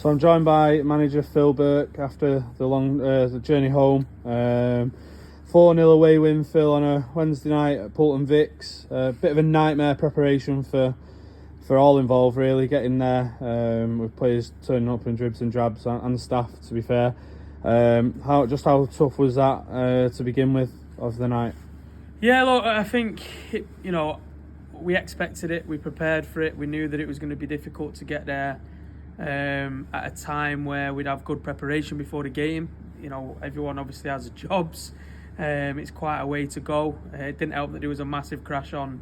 So I'm joined by manager Phil Burke after the long the journey home. 4-0 away win, Phil, on a Wednesday night at Poulton Vic's. A bit of a nightmare preparation for all involved, really, getting there with players turning up in dribs and drabs and staff, to be fair. How tough was that to begin with of the night? Yeah, look, I think, we expected it, we prepared for it, we knew that it was going to be difficult to get there at a time where we'd have good preparation before the game. Everyone obviously has jobs, it's quite a way to go. It didn't help that there was a massive crash on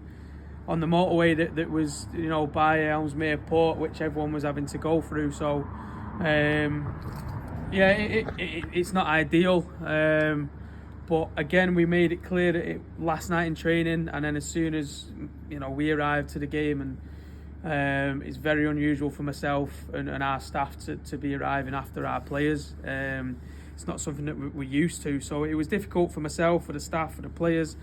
the motorway that was, by Ellesmere Port, which everyone was having to go through. So, it's not ideal. But again, we made it clear that last night in training, and then as soon as we arrived to the game, and it's very unusual for myself and our staff to be arriving after our players. It's not something that we're used to, so it was difficult for myself, for the staff, for the players.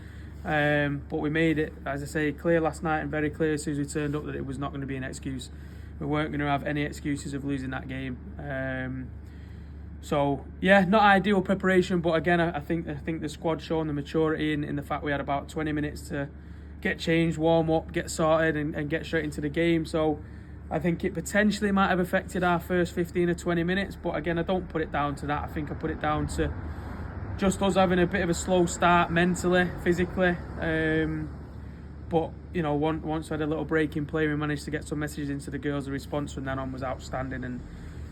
But we made it, as I say, clear last night, and very clear as soon as we turned up that it was not going to be an excuse. We weren't going to have any excuses of losing that game. So yeah, not ideal preparation, but again, I think the squad showing the maturity in the fact we had about 20 minutes to get changed, warm up, get sorted, and get straight into the game. So I think it potentially might have affected our first 15 or 20 minutes, but again, I don't put it down to that. I think I put it down to just us having a bit of a slow start mentally, physically. But once we had a little break in play, we managed to get some messages into the girls. The response from then on was outstanding, and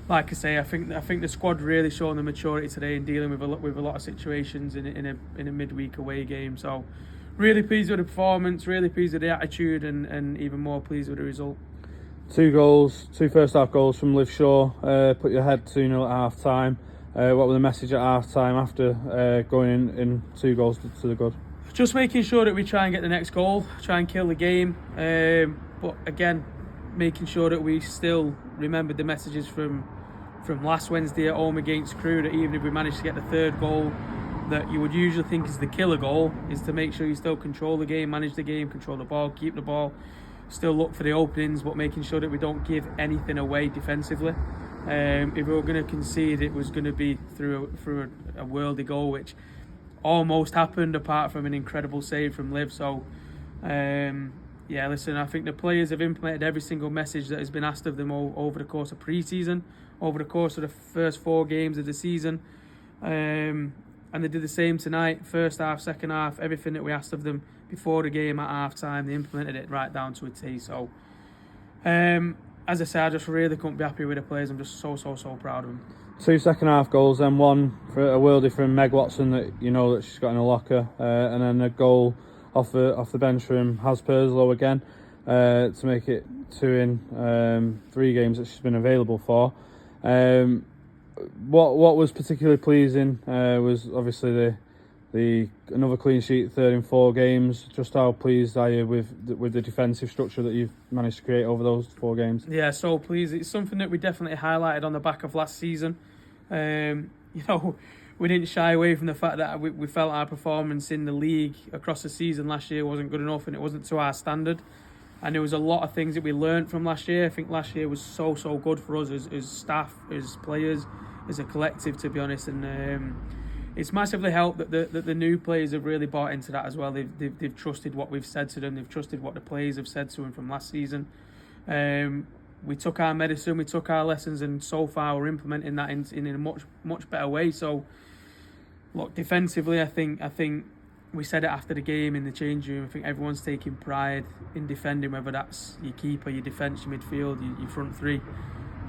like I say, I think the squad really showing the maturity today in dealing with a lot of situations in a midweek away game. So really pleased with the performance, really pleased with the attitude, and even more pleased with the result. 2 goals, 2 first half goals from Liv Shaw. Put your head 2-0 at half time. What was the message at half time after going in 2 goals to the good? Just making sure that we try and get the next goal, try and kill the game. But again, making sure that we still remembered the messages from last Wednesday at home against Crewe, that even if we managed to get the 3rd goal that you would usually think is the killer goal, is to make sure you still control the game, manage the game, control the ball, keep the ball, still look for the openings, but making sure that we don't give anything away defensively. If we were going to concede, it was going to be through a worldy goal, which almost happened, apart from an incredible save from Liv. So listen, I think the players have implemented every single message that has been asked of them over the course of pre-season, over the course of the first 4 games of the season. And they did the same tonight, first half, second half, everything that we asked of them before the game at half time, they implemented it right down to a T. So, as I said, I just really couldn't be happy with the players. I'm just so proud of them. 2 second half goals, then one for a worldie from Meg Watson that that she's got in a locker, and then a goal off the bench from Has Perslow again to make it 2 in 3 games that she's been available for. What was particularly pleasing was obviously the another clean sheet, 3rd in 4 games. Just how pleased are you with the defensive structure that you've managed to create over those 4 games? Yeah, so pleased. It's something that we definitely highlighted on the back of last season. We didn't shy away from the fact that we felt our performance in the league across the season last year wasn't good enough, and it wasn't to our standard. And there was a lot of things that we learned from last year. I think last year was so good for us as staff, as players, as a collective, to be honest. And it's massively helped that the new players have really bought into that as well. They've trusted what we've said to them. They've trusted what the players have said to them from last season. We took our medicine, we took our lessons, and so far we're implementing that in a much better way. So, look, defensively, I think we said it after the game in the change room. I think everyone's taking pride in defending, whether that's your keeper, your defence, your midfield, your front 3.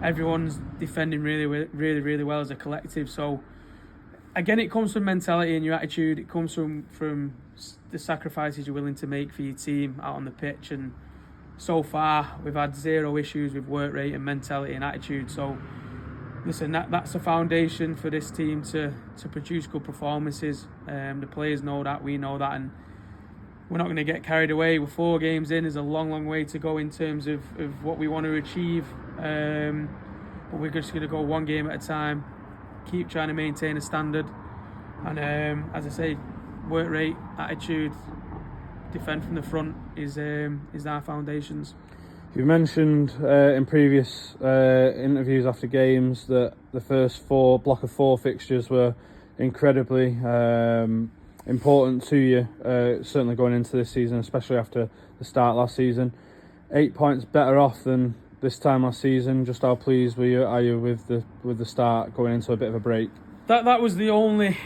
Everyone's defending really well as a collective. So, again, it comes from mentality and your attitude. It comes from the sacrifices you're willing to make for your team out on the pitch. And so far, we've had 0 issues with work rate and mentality and attitude. So, listen, that's a foundation for this team to produce good performances. The players know that, we know that, and we're not going to get carried away. We're 4 games in. There's a long way to go in terms of what we want to achieve. But we're just going to go 1 game at a time, keep trying to maintain a standard. And as I say, work rate, attitude, defend from the front is our foundations. You mentioned in previous interviews after games that the first block of four fixtures were incredibly important to you, certainly going into this season, especially after the start last season. 8 points better off than this time last season. Just how pleased are you with the start going into a bit of a break? That was the only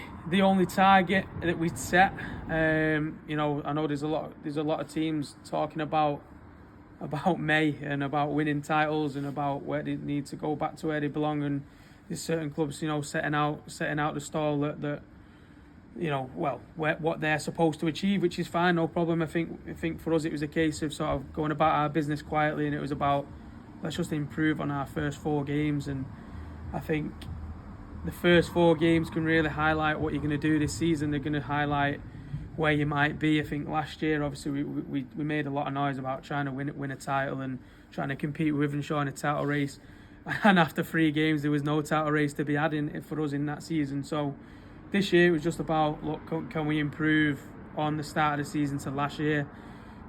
target that we'd set. You know, I know there's a lot of teams talking about May and about winning titles and about where they need to go back to where they belong, and there's certain clubs, you know, setting out the stall that you know, well, what they're supposed to achieve, which is fine, no problem. I think for us it was a case of sort of going about our business quietly, and it was about, let's just improve on our first 4 games. And I think the first 4 games can really highlight what you're going to do this season. They're going to highlight where you might be. I think last year, obviously, we made a lot of noise about trying to win a title and trying to compete with Wivenshaw in a title race. And after 3 games, there was no title race to be had for us in that season. So this year it was just about, look, can we improve on the start of the season to last year?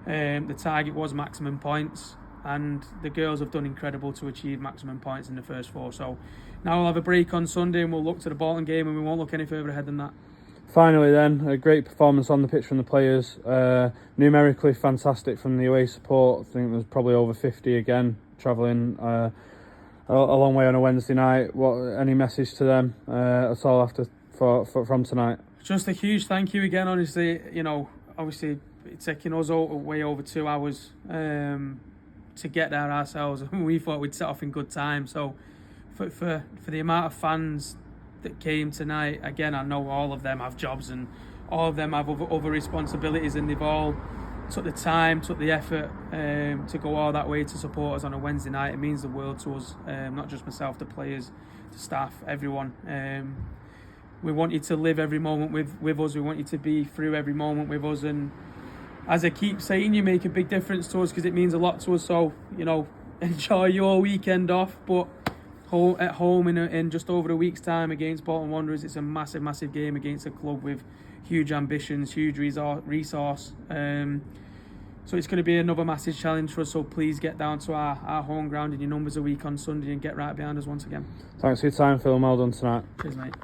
The target was maximum points, and the girls have done incredible to achieve maximum points in the first 4. So now we'll have a break on Sunday and we'll look to the Poulton game, and we won't look any further ahead than that. Finally then, a great performance on the pitch from the players. Numerically fantastic from the away support. I think there's probably over 50 again travelling a long way on a Wednesday night. Any message to them at all from tonight? Just a huge thank you again. Honestly, you know, obviously it's taking us way over 2 hours to get there ourselves. We thought we'd set off in good time. So for the amount of fans that came tonight, again, I know all of them have jobs and all of them have other responsibilities, and they've all took the time, took the effort to go all that way to support us on a Wednesday night. It means the world to us, not just myself, the players, the staff, everyone. We want you to live every moment with us. We want you to be through every moment with us, and as I keep saying, you make a big difference to us because it means a lot to us. So, you know, enjoy your weekend off, but at home in just over a week's time against Poulton Wanderers, it's a massive game against a club with huge ambitions, huge resource. So it's going to be another massive challenge for us. So please get down to our home ground in your numbers a week on Sunday and get right behind us once again. Thanks for your time, Phil. Well done tonight. Cheers, mate.